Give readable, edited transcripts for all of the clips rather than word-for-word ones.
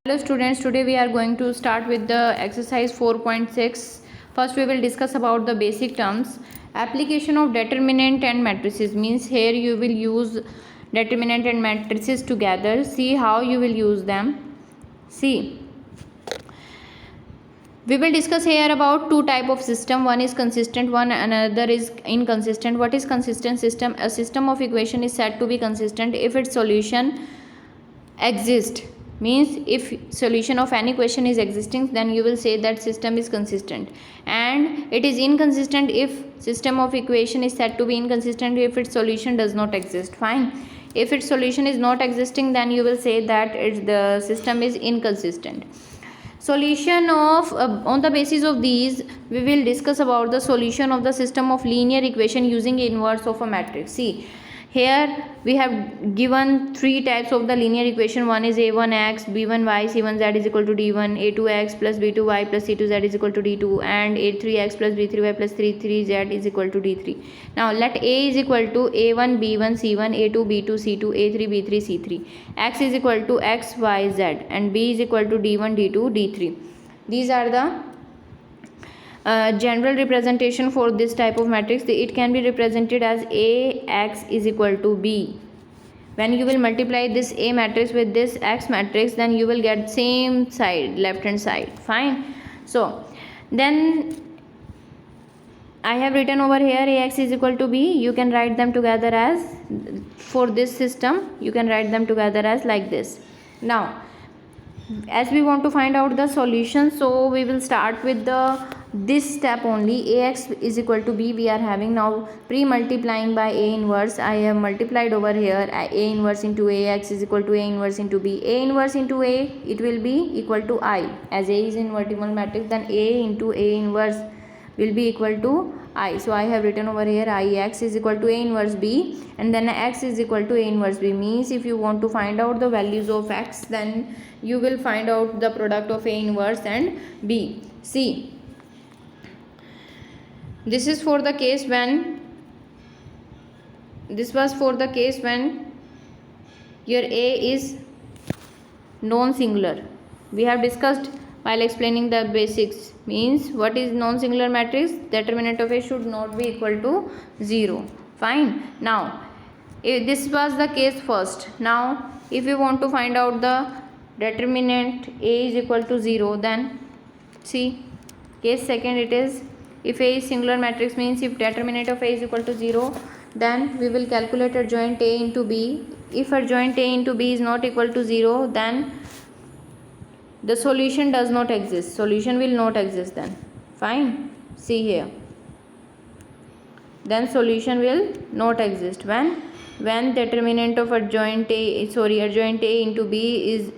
Hello students, today we are going to start with the exercise 4.6. First we will discuss about the basic terms. Application of determinant and matrices means here you will use determinant and matrices together. See how you will use them. See, we will discuss here about two type of system. One is consistent, one another is inconsistent. What is consistent system? A system of equation is said to be consistent if its solution exist, means if solution of any question is existing, then you will say that system is consistent. And it is inconsistent if system of equation is said to be inconsistent if its solution does not exist. Fine, if its solution is not existing, then you will say that the system is inconsistent. Solution of on the basis of these we will discuss about the solution of the system of linear equation using inverse of a matrix. See, here we have given three types of the linear equation. One is a1x, b1y, c1z is equal to d1, a2x plus b2y plus c2z is equal to d2, and a3x plus b3y plus c3z is equal to d3. Now let a is equal to a1 b1 c1, a2 b2 c2, a3 b3 c3, x is equal to x y z, and b is equal to d1 d2 d3. These are the general representation for this type of matrix. It can be represented as ax is equal to b. When you will multiply this a matrix with this x matrix, then you will get same side, left hand side. Fine. So then I have written over here ax is equal to b. You can write them together as, for this system you can write them together as like this. Now as we want to find out the solution, so we will start with this step only. Ax is equal to b we are having. Now pre-multiplying by a inverse, I have multiplied over here a inverse into ax is equal to a inverse into b. A inverse into a, it will be equal to I, as a is invertible matrix, then a into a inverse will be equal to I. So I have written over here Ix is equal to a inverse b, and then x is equal to a inverse b. Means if you want to find out the values of x, then you will find out the product of a inverse and b. See, this is for the case when, this was for the case when your a is non-singular. We have discussed while explaining the basics. Means what is non-singular matrix? Determinant of a should not be equal to 0. Fine. Now if this was the case first. Now if you want to find out the determinant a is equal to 0, then see, case second, it is if a is singular matrix, means if determinant of a is equal to 0, then we will calculate adjoint a into b. If adjoint a into b is not equal to 0, then the solution does not exist. Solution will not exist then. Fine. See here, then solution will not exist when determinant of adjoint a into b is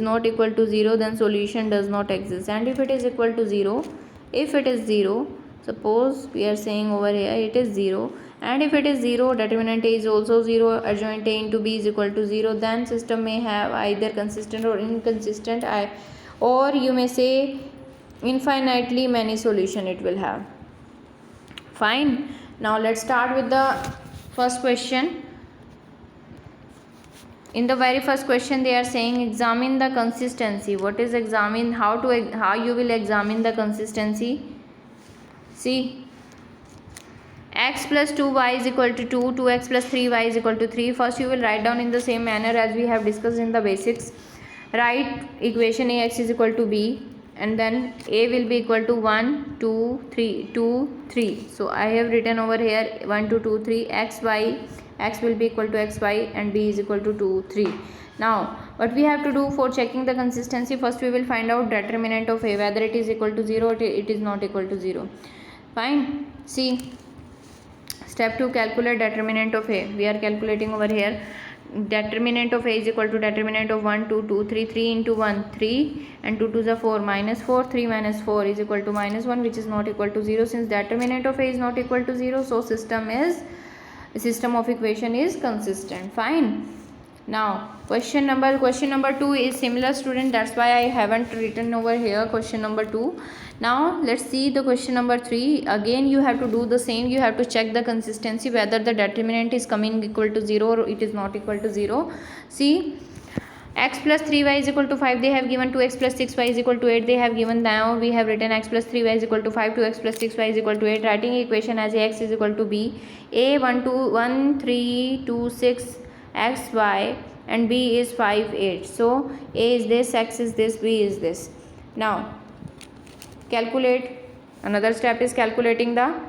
not equal to 0, then solution does not exist. And if it is equal to 0, if it is 0, suppose we are saying over here it is 0, and if it is 0, determinant a is also 0, adjoint a into b is equal to 0, then system may have either consistent or inconsistent, or you may say infinitely many solution it will have. Fine. Now let's start with the first question. In the very first question they are saying examine the consistency. What is examine? How you will examine the consistency? See, x plus 2y is equal to 2, 2x plus 3y is equal to 3. First you will write down in the same manner as we have discussed in the basics. Write equation ax is equal to b, and then a will be equal to 1 2 3 2 3. So I have written over here 1 2 2 3, x will be equal to xy, and b is equal to 2 3. Now what we have to do for checking the consistency, first we will find out determinant of a, whether it is equal to 0 or it is not equal to 0. Fine. See, step 2, calculate determinant of a. We are calculating over here. Determinant of a is equal to determinant of 1 2 2 3, 3 into 1 3, and 2 2 is 4, minus 4, 3 minus 4 is equal to minus 1, which is not equal to 0. Since determinant of a is not equal to 0, so system of equation is consistent. Fine. Now question number 2 is similar, student, that's why I haven't written over here question number 2. Now let's see the question number 3. Again you have to do the same. You have to check the consistency, whether the determinant is coming equal to 0 or it is not equal to 0. See, x plus 3y is equal to 5, they have given 2x plus 6y is equal to 8, they have given. Now we have written x plus 3y is equal to 5, 2x plus 6y is equal to 8, writing equation as ax is equal to b, a 1 2 1 3 2 6 x y and b is 5 8. So a is this, x is this, b is this. Now calculate. Another step is calculating the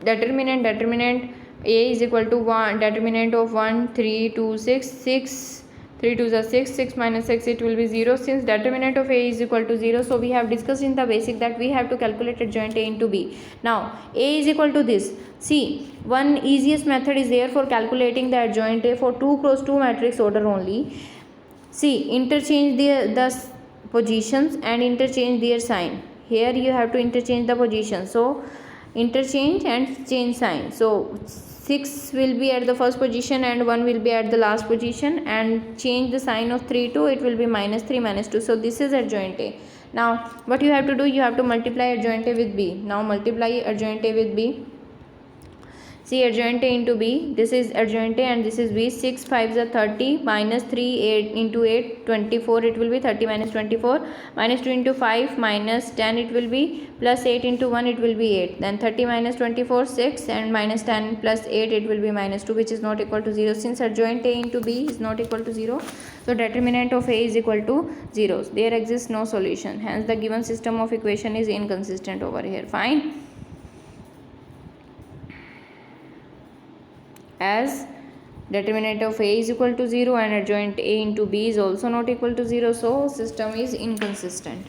determinant. A is equal to 1, determinant of 1 3 2 6 3 2 is 6, 6 minus 6 it will be 0. Since determinant of A is equal to 0, so we have discussed in the basic that we have to calculate adjoint A into B. Now A is equal to this. See, one easiest method is there for calculating the adjoint A for 2 cross 2 matrix order only. See, interchange the positions and interchange their sign. Here you have to interchange the position. So interchange and change sign. So 6 will be at the first position and 1 will be at the last position, and change the sign of 3 to it will be minus 3 minus 2. So this is adjoint A. Now what you have to do, you have to multiply adjoint A with B. Now multiply adjoint A with B. See, adjoint A into B, this is adjoint A and this is B. 6 5 is 30 minus 3 8 into 8 24, it will be 30 minus 24, minus 2 into 5 minus 10 it will be, plus 8 into 1 it will be 8, then 30 minus 24 6 and minus 10 plus 8 it will be minus 2, which is not equal to 0. Since adjoint A into B is not equal to 0, so determinant of A is equal to 0. There exists no solution, hence the given system of equation is inconsistent over here. Fine. As determinant of A is equal to 0 and adjoint A into B is also not equal to 0, so system is inconsistent.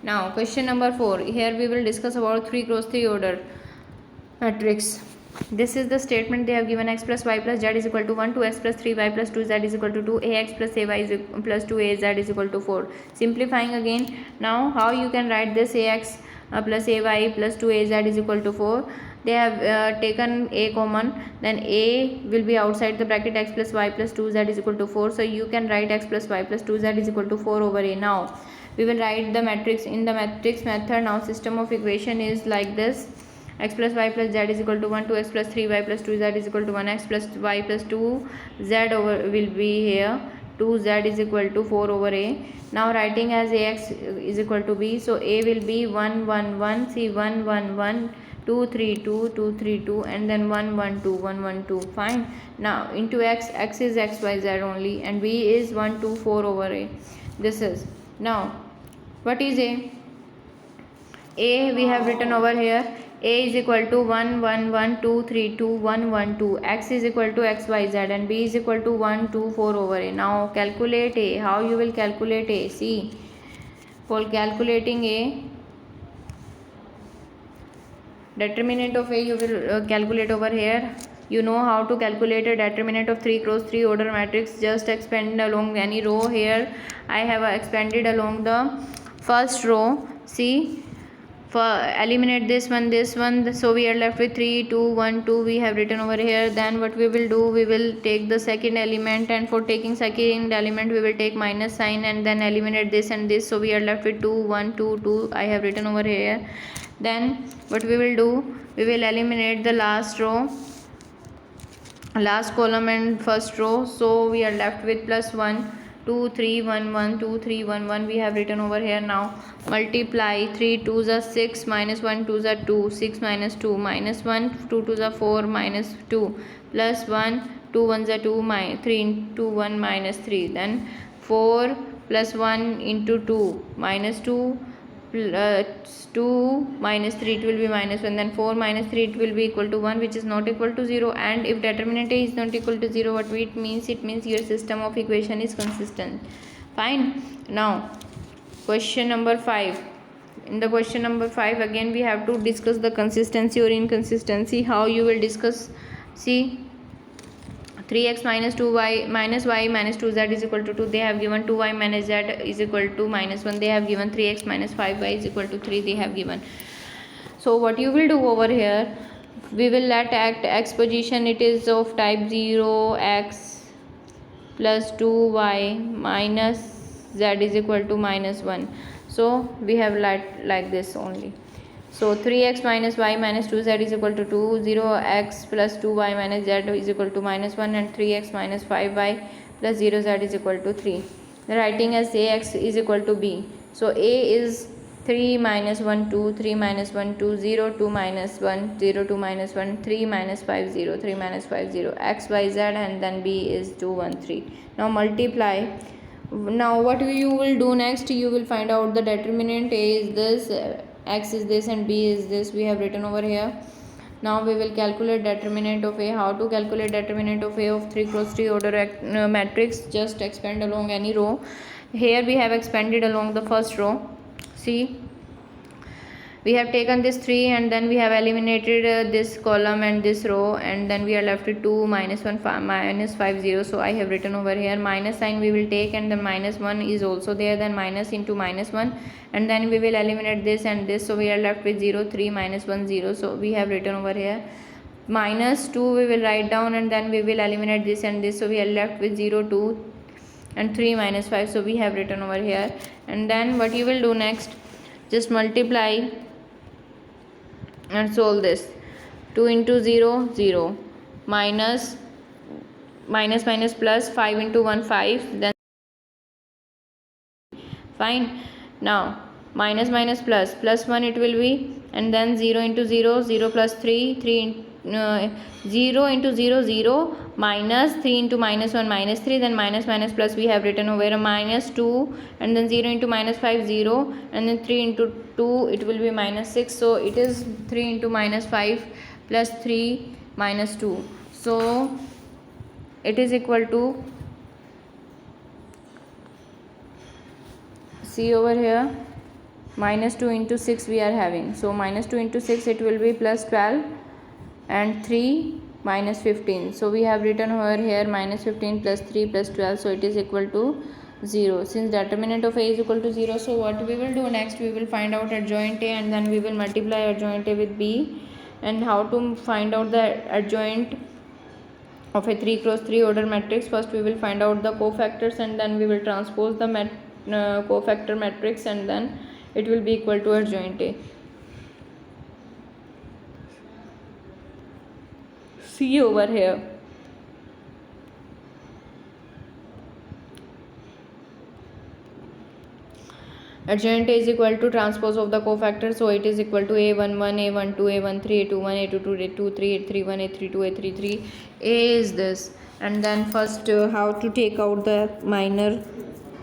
Now question number 4. Here we will discuss about 3 cross 3 order matrix. This is the statement they have given: x plus y plus z is equal to 1, 2x plus 3y plus 2z is equal to 2, ax plus ay is plus 2az is equal to 4. Simplifying again, now how you can write this: ax plus ay plus 2az is equal to 4. They have taken a common, then a will be outside the bracket, x plus y plus 2z is equal to 4. So you can write x plus y plus 2z is equal to 4 over a. Now we will write the matrix in the matrix method. Now system of equation is like this: x plus y plus z is equal to 1, 2x plus 3y plus 2z is equal to 1, x plus y plus 2z over will be here, 2z is equal to 4 over a. Now writing as ax is equal to b, so a will be 1 1 1, see 1 1 1, 2 3 2, 2 3 2, and then 1 1 2, 1 1 2. Fine. Now into x, x is x y z only, and b is 1 2 4 over a. This is. Now what is a? A we have written over here. A is equal to 1 1 1 2 3 2 1 1 2, x is equal to x y z, and b is equal to 1 2 4 over a. Now calculate a. How you will calculate a? See, for calculating a, determinant of a you will calculate over here. You know how to calculate a determinant of 3 cross 3 order matrix. Just expand along any row. Here I have expanded along the first row. See, for eliminate this one, so we are left with 3 2 1 2 we have written over here. Then what we will do, we will take the second element, and for taking second element we will take minus sign and then eliminate this and this, so we are left with 2 1 2 2 I have written over here. Then what we will do, we will eliminate the last row, last column and first row, so we are left with plus 1 2 3 1 1 2 3 1 1 we have written over here. Now multiply 3 2s are 6 minus 1 2s are 2, 6 minus 2 minus 1 2 2s are 4 minus 2 plus 1 2 1s are 2 3 into 1 minus 3, then 4 plus 1 into 2 minus 2 2 minus 3 it will be minus 1, then 4 minus 3 it will be equal to 1, which is not equal to 0. And if determinant A is not equal to 0, what it means? It means your system of equation is consistent. Fine. Now question number 5. In the question number 5 again we have to discuss the consistency or inconsistency. How you will discuss? See, 3x minus 2y minus y minus 2z is equal to 2. They have given 2y minus z is equal to minus 1. They have given 3x minus 5y is equal to 3. They have given. So what you will do over here, we will let act x position, it is of type 0, x plus 2y minus z is equal to minus 1. So we have let like this only. So 3x minus y minus 2z is equal to 2, 0x plus 2y minus z is equal to minus 1, and 3x minus 5y plus 0z is equal to 3. writing as ax is equal to b. So a is 3 minus 1 2, 3 minus 1 2, 0 2 minus 1, 0 2 minus 1, 3 minus 5 0, 3 minus 5 0, x y z, and then b is 2 1 3. Now multiply. Now what you will do next, you will find out the determinant. A is this, x is this, and b is this, we have written over here. Now we will calculate determinant of A. How to calculate determinant of A of 3 cross 3 order matrix? Just expand along any row. Here we have expanded along the first row. See, we have taken this 3 and then we have eliminated this column and this row, and then we are left with 2 minus 1 minus 5 0. So I have written over here minus sign we will take, and then minus 1 is also there, then minus into minus 1, and then we will eliminate this and this. So we are left with 0 3 minus 1 0. So we have written over here minus 2 we will write down, and then we will eliminate this and this. So we are left with 0 2 and 3 minus 5. So we have written over here. And then what you will do next, just multiply and solve this. 2 into 0 0, minus minus plus 5 into 1 5, then fine. Now minus plus 1 it will be, and then 0 into 0 0 plus 3 3 0 into 0 0, minus 3 into minus 1 minus 3, then minus plus we have written over a minus 2, and then 0 into minus 5 0, and then 3 into 2 it will be minus 6. So it is 3 into minus 5 plus 3 minus 2. So it is equal to, see over here, minus 2 into 6 we are having. So minus 2 into 6 it will be plus 12, and 3 minus 15. So we have written over here minus 15 plus 3 plus 12. So it is equal to 0. Since determinant of A is equal to 0, so what we will do next, we will find out adjoint A, and then we will multiply adjoint A with B. And how to find out the adjoint of a 3 cross 3 order matrix? First we will find out the cofactors, and then we will transpose the cofactor matrix, and then it will be equal to adjoint A. See over here, adjoint A is equal to transpose of the cofactor. So it is equal to A11 A12 A13 A21 A22 A23 A31 A32 A33. A is this, and then first how to take out the minor,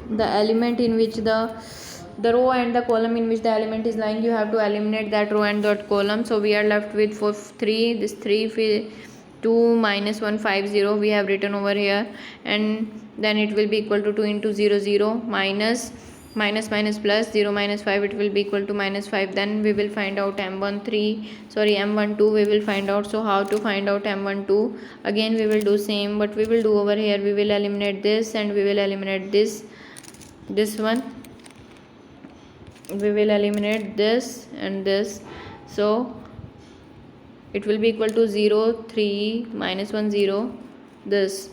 the element in which the row and the column in which the element is lying. You have to eliminate that row and that column. So we are left with for 3, this 3 2 minus 1 5 0 we have written over here, and then it will be equal to 2 into 0 0, minus plus 0 minus 5, it will be equal to minus 5. Then we will find out M12 we will find out. So how to find out M12? Again we will do same, but we will do over here, we will eliminate this and we will eliminate this one, we will eliminate this and this. So it will be equal to 0 3 minus 1 0, this.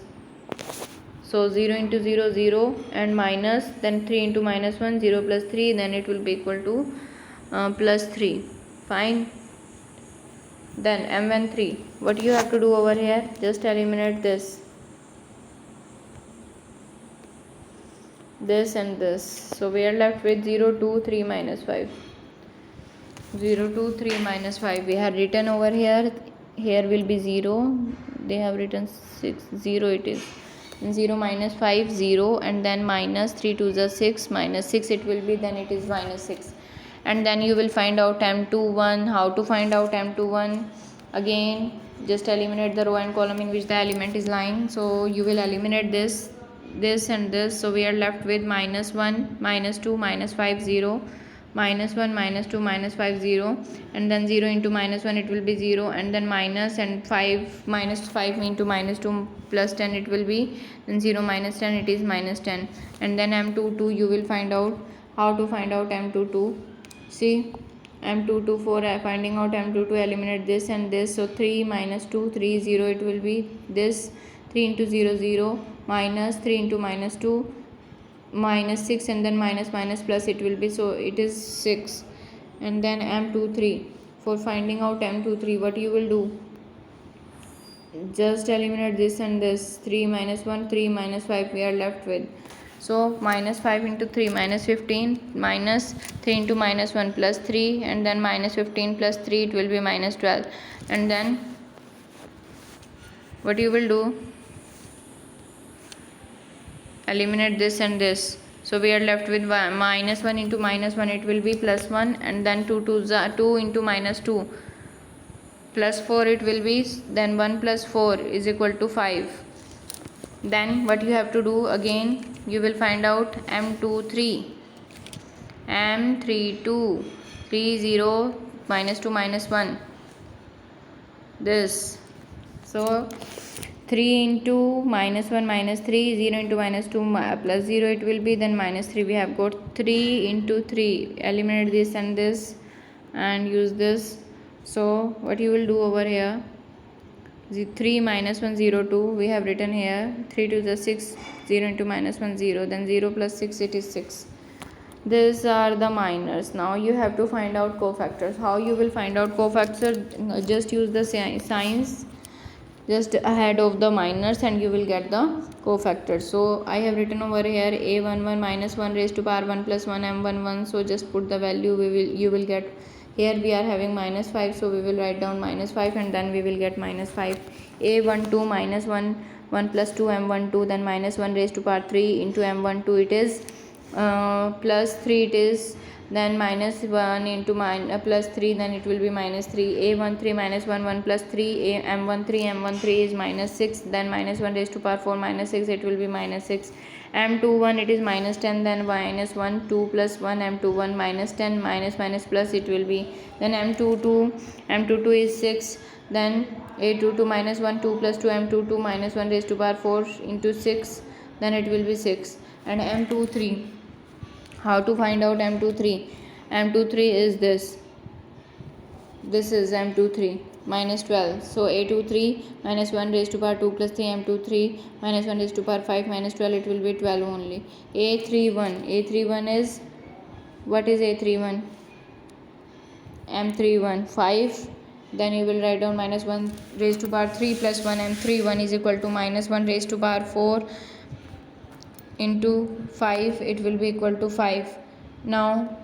So 0 into 0 0, and minus, then 3 into minus 1 0 plus 3, then it will be equal to plus 3. Fine. Then M13, what you have to do over here, just eliminate this and this. So we are left with 0 2 3 minus 5, 0 2 3 minus 5 we have written over here. Here will be 0, they have written 6 0, it is 0 minus 5 0, and then minus 3 to the 6 minus 6 it will be, then it is minus 6. And then you will find out M21. How to find out M21? Again just eliminate the row and column in which the element is lying. So you will eliminate this and this. So we are left with minus 1 minus 2 minus 5 0, minus 1 minus 2 minus 5 0, and then 0 into minus 1 it will be 0, and then minus, and 5 minus 5 into minus 2 plus 10 it will be, then 0 minus 10 it is minus 10. And then M22 you will find out. How to find out M22? See, M22 for finding out M22, eliminate this and this. So 3 minus 2 3 0 it will be this, 3 into 0 0, minus 3 into minus 2 minus 6, and then minus plus it will be, so it is 6. And then M23, for finding out M23, what you will do, just eliminate this and this, 3 minus 1 3 minus 5 we are left with. So minus 5 into 3 minus 15, minus 3 into minus 1 plus 3, and then minus 15 plus 3, it will be minus 12. And then what you will do, eliminate this and this. So we are left with minus 1 into minus 1, it will be plus 1, and then 2 into minus 2 plus 4, it will be, then 1 plus 4 is equal to 5. Then what you have to do again, you will find out M23, M32, 3 0 minus 2 minus 1, this. So 3 into minus 1 minus 3, 0 into minus 2 plus 0 it will be, then minus 3. We have got 3 into 3, eliminate this and this and use this. So what you will do over here, 3 minus 1 0 2, we have written here 3 to the 6, 0 into minus 1 0, then 0 plus 6, it is 6. These are the minors. Now you have to find out cofactors. How you will find out cofactors? Just use the signs just ahead of the minors and you will get the cofactors. So I have written over here a11 minus 1 raised to power 1 plus 1 m11. So just put the value, you will get, here we are having minus 5, so we will write down minus 5 and then we will get minus 5. a12 minus 1 plus 2 m12, then minus 1 raised to power 3 into m12, it is plus 3, it is, then minus 1 into plus 3, then it will be minus 3. a13 minus 1 1 plus 3, m13 is minus 6, then minus 1 raised to power 4 minus 6, it will be minus 6. m21, it is minus 10, then minus 1 2 plus 1, m21 minus 10, minus plus it will be, then m22 is 6, then a22 minus 1 2 plus 2, m22 minus 1 raised to power 4 into 6, then it will be 6. And m23, how to find out m23? m23 is this is m23 minus 12. So a23 minus 1 raised to power 2 plus 3, m23 minus 1 raised to power 5 minus 12, it will be 12 only. a31 is, what is a31? m31 5, then you will write down minus 1 raised to power 3 plus 1, m31 is equal to minus 1 raised to power 4 into 5, it will be equal to 5. Now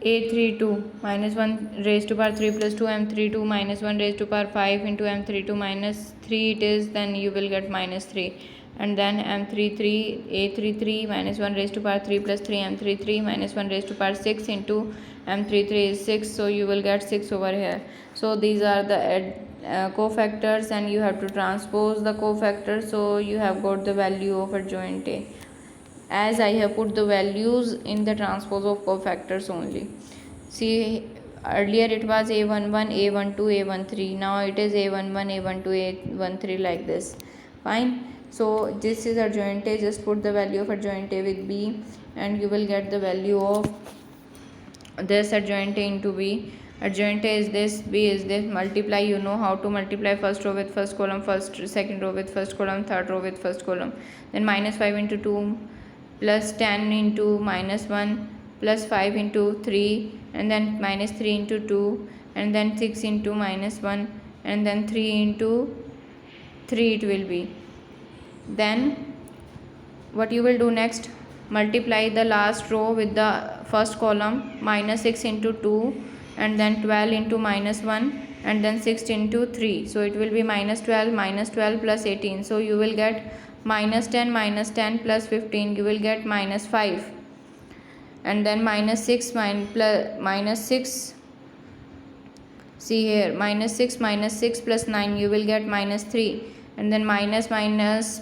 a32 minus 1 raised to power 3 plus 2, m32 minus 1 raised to power 5 into m32 minus 3 it is, then you will get minus 3. And then a33 minus 1 raised to power 3 plus 3, m33 minus 1 raised to power 6 into m33 is 6, so you will get 6 over here. So these are the cofactors and you have to transpose the cofactors, so you have got the value of adjoint A, as I have put the values in the transpose of cofactors only. See, earlier it was a11, a12, a13, now it is a11, a12, a13 like this. Fine. So this is adjoint A, just put the value of adjoint A with B and you will get the value of this adjoint A into B. Adjoint A is this, B is this, multiply, you know how to multiply, first row with first column, second row with first column, third row with first column. Then minus 5 into 2 plus 10 into minus 1 plus 5 into 3 and then minus 3 into 2 and then 6 into minus 1 and then 3 into 3 it will be. Then what you will do next, multiply the last row with the first column, minus 6 into 2 and then 12 into minus 1 and then 6 into 3, so it will be minus 12 plus 18, so you will get minus 10 plus 15, you will get minus 5, and then minus 6 minus 6, see here, minus 6 plus 9, you will get minus 3, and then minus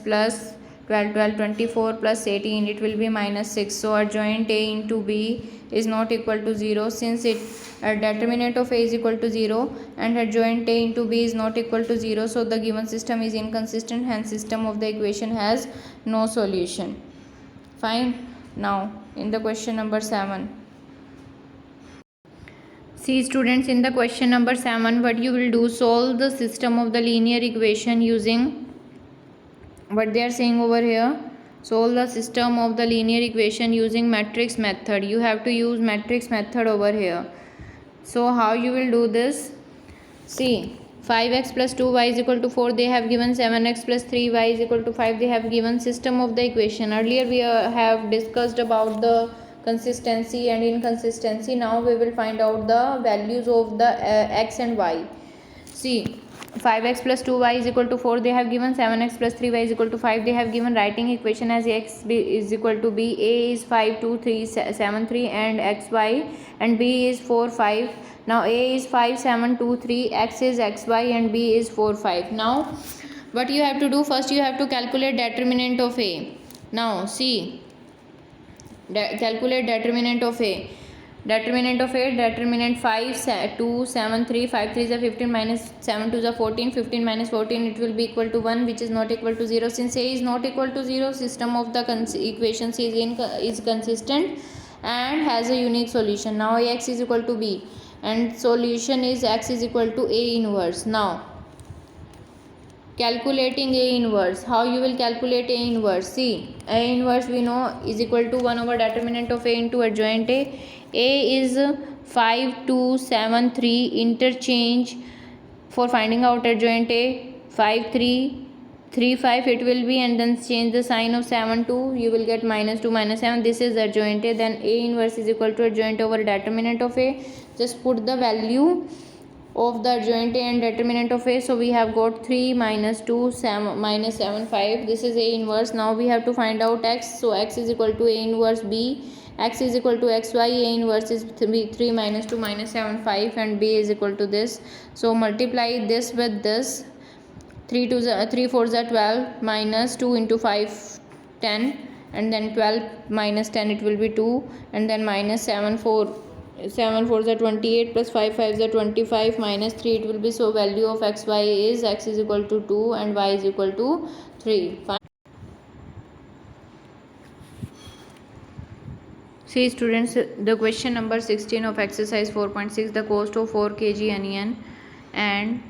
plus 12 24 plus 18, it will be minus 6. So adjoint A into B is not equal to 0, since determinant of A is equal to 0 and adjoint A into B is not equal to 0, so the given system is inconsistent, hence system of the equation has no solution. Fine. Now in the question number 7, see students, in the question number 7 what you will do, solve the system of the linear equation using what they are saying over here. Solve the system of the linear equation using matrix method. You have to use matrix method over here. So how you will do this? See, 5x plus 2y is equal to 4, they have given 7x plus 3y is equal to 5, they have given system of the equation. Earlier we have discussed about the consistency and inconsistency. Now we will find out the values of the x and y. See, 5x plus 2y is equal to 4, they have given 7x plus 3y is equal to 5, they have given writing equation as x is equal to b. A is 5 2 3 7 3 and xy, and b is 4 5. Now a is 5 7 2 3, x is xy, and b is 4 5. Now what you have to do, first you have to calculate determinant of a. Now see, calculate determinant of a. Determinant 5 2 7 3, 5 3 is 15 minus 7 2 is 14, 15 minus 14 it will be equal to 1, which is not equal to 0. Since a is not equal to 0, system of the equations is consistent and has a unique solution. Now ax is equal to b and solution is x is equal to a inverse. Now calculating a inverse, how you will calculate a inverse? See, a inverse we know is equal to 1 over determinant of a into adjoint a. A is 5 2 7 3, interchange for finding out adjoint a. 5 3 3 5 it will be, and then change the sign of 7 2, you will get minus 2 minus 7. This is adjoint a. Then a inverse is equal to adjoint over determinant of a. Just put the value of the adjoint a and determinant of a. So we have got 3 minus 2 minus 7 5. This is a inverse. Now we have to find out x. So x is equal to a inverse b, x is equal to xy, a inverse is 3 minus 2 minus 7 5, and b is equal to this. So multiply this with this. 3 4s are 12, minus 2 into 5 10, and then 12 minus 10 it will be 2, and then minus 7 4s are 28, plus 5 5s are 25, minus 3 it will be. So value of xy is x is equal to 2 and y is equal to 3. Fine. See students, the question number 16 of exercise 4.6, the cost of 4 kg onion and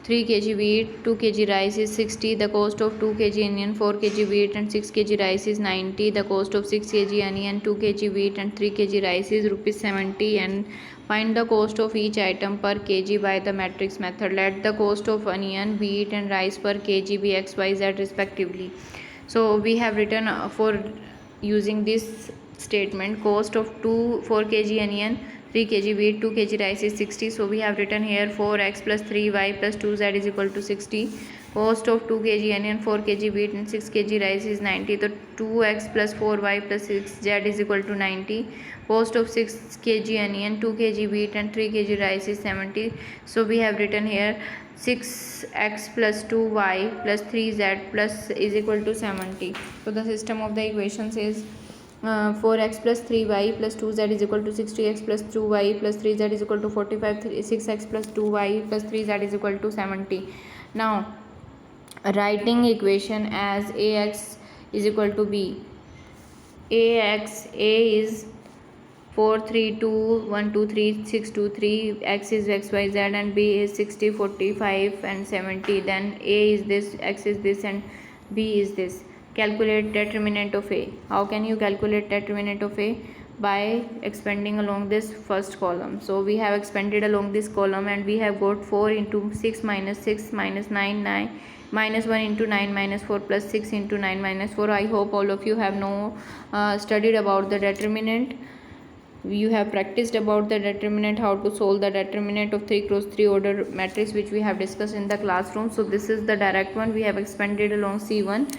3 kg wheat, 2 kg rice is 60. The cost of 2 kg onion, 4 kg wheat and 6 kg rice is 90. The cost of 6 kg onion, 2 kg wheat and 3 kg rice is rupees 70. And find the cost of each item per kg by the matrix method. Let the cost of onion, wheat and rice per kg be x, y, z respectively. So we have written for using this statement, cost of 4 kg onion, 3 kg wheat, 2 kg rice is 60. So we have written here 4x plus 3y plus 2z is equal to 60. Cost of 2 kg onion, 4 kg wheat and 6 kg rice is 90. So 2x plus 4y plus 6z is equal to 90. Cost of 6 kg onion, 2 kg wheat and 3 kg rice is 70. So we have written here 6x plus 2y plus 3z plus is equal to 70. So the system of the equations is 4x plus 3y plus 2z is equal to 60x plus 2y plus 3z is equal to 45, 6x plus 2y plus 3z is equal to 70. Now writing equation as ax is equal to b. A is 4 3 2 1 2 3 6 2 3, x is x y z, and b is 60 45 and 70. Then a is this, x is this, and b is this. Calculate determinant of a. How can you calculate determinant of a? By expanding along this first column. So we have expanded along this column and we have got 4 into 6 minus 9 minus 1 into 9 minus 4 plus 6 into 9 minus 4. I hope all of you have studied about the determinant. You have practiced about the determinant, how to solve the determinant of 3 cross 3 order matrix, which we have discussed in the classroom. So this is the direct one. We have expanded along C1.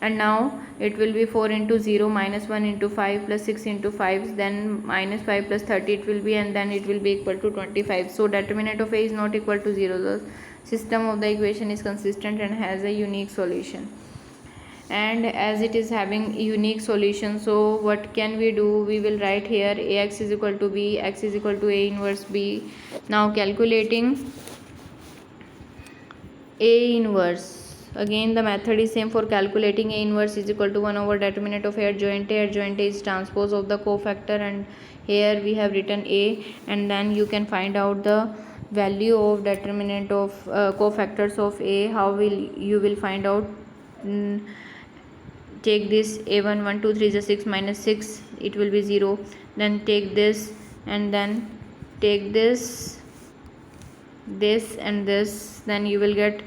And now it will be 4 into 0 minus 1 into 5 plus 6 into 5, then minus 5 plus 30 it will be, and then it will be equal to 25. So determinant of a is not equal to 0. The system of the equation is consistent and has a unique solution. And as it is having unique solution, so what can we do? We will write here ax is equal to b, x is equal to a inverse b. Now calculating a inverse. Again the method is same for calculating a inverse is equal to 1 over determinant of a adjoint a. Adjoint a is transpose of the cofactor, and here we have written a, and then you can find out the value of determinant of cofactors of a. How you will find out? Take this a1 1 2 3 is a 6 minus 6, it will be 0. Then take this and then take this, this and this, then you will get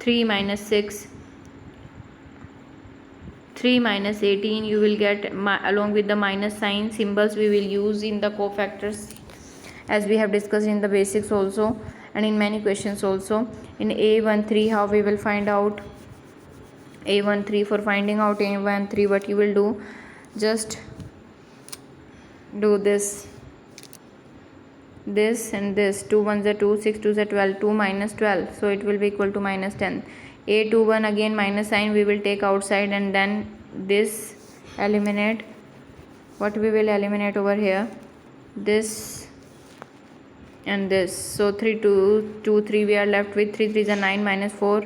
3 minus 6, 3 minus 18, you will get along with the minus sign symbols we will use in the cofactors, as we have discussed in the basics also and in many questions also. In A13, how we will find out A13? For finding out A13, what you will do, just do this and this. 2 1s are 2, 6 2s are 12, 2 minus 12, so it will be equal to minus 10. A21, again minus sign we will take outside, and then this eliminate. What we will eliminate over here? This and this. So 3 2 3, we are left with 3 3s are 9 minus 4,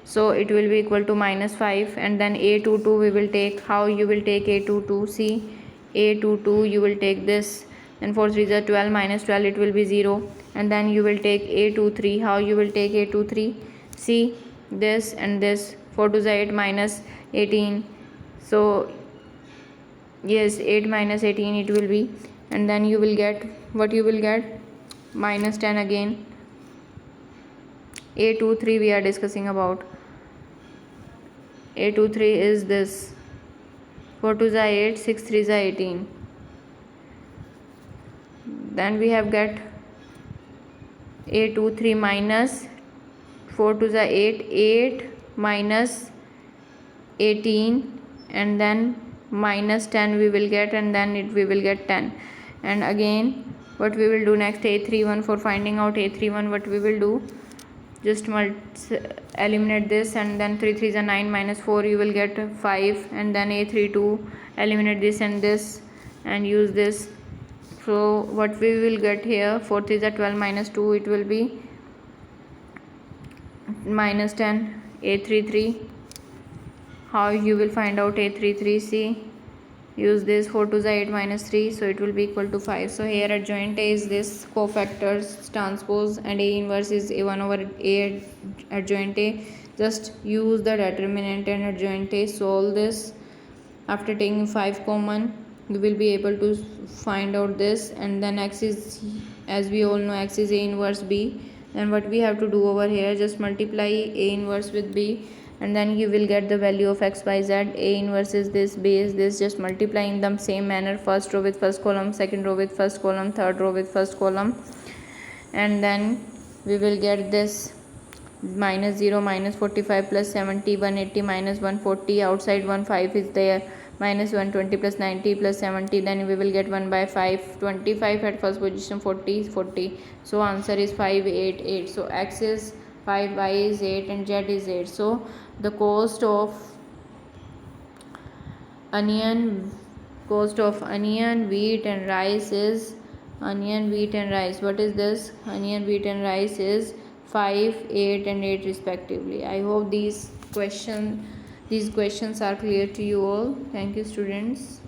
so it will be equal to minus 5. And then A22 we will take. How you will take A22? See, A22 you will take this, and 4 3s are 12, minus 12, it will be 0. And then you will take A23. How you will take A23? See, this and this. 4 2s are 8, minus 18, so yes, 8 minus 18 it will be. And then you will get, what you will get? Minus 10 again. A23 we are discussing about. A23 is this. 4 2s are 8, 6 3s are 18. Then we have get A23 minus 4 2s are 8, 8 minus 18, and then minus 10 we will get, and then we will get 10. And again, what we will do next? A31. For finding out A31, what we will do? Just eliminate this, and then 3 3s are 9, minus 4, you will get 5. And then A32, eliminate this and this and use this. So what we will get here? 4 3s are 12, minus 2, it will be minus 10. A33, how you will find out A33? See, use this. 4 2s are 8, minus 3, so it will be equal to 5. So here adjoint A is this cofactors transpose, and A inverse is A1 over A adjoint A. Just use the determinant and adjoint A, solve this. After taking 5 common, you will be able to find out this. And then x is, as we all know, x is A inverse B. Then what we have to do over here, just multiply A inverse with B, and then you will get the value of x by z. A inverse is this, B is this. Just multiply in the same manner, first row with first column, second row with first column, third row with first column, and then we will get this. Minus 0, minus 45 plus 70, 180 minus 140, outside 1 5 is there, minus 120 plus 90 plus 70, then we will get 1 by 5, 25 at first position, 40 40. So answer is 5 8 8. So x is 5, y is 8, and z is 8. So the cost of onion, wheat and rice is, onion, wheat and rice, what is this? Onion, wheat and rice is 5 8 and 8 respectively. I hope these questions are clear to you all. Thank you, students.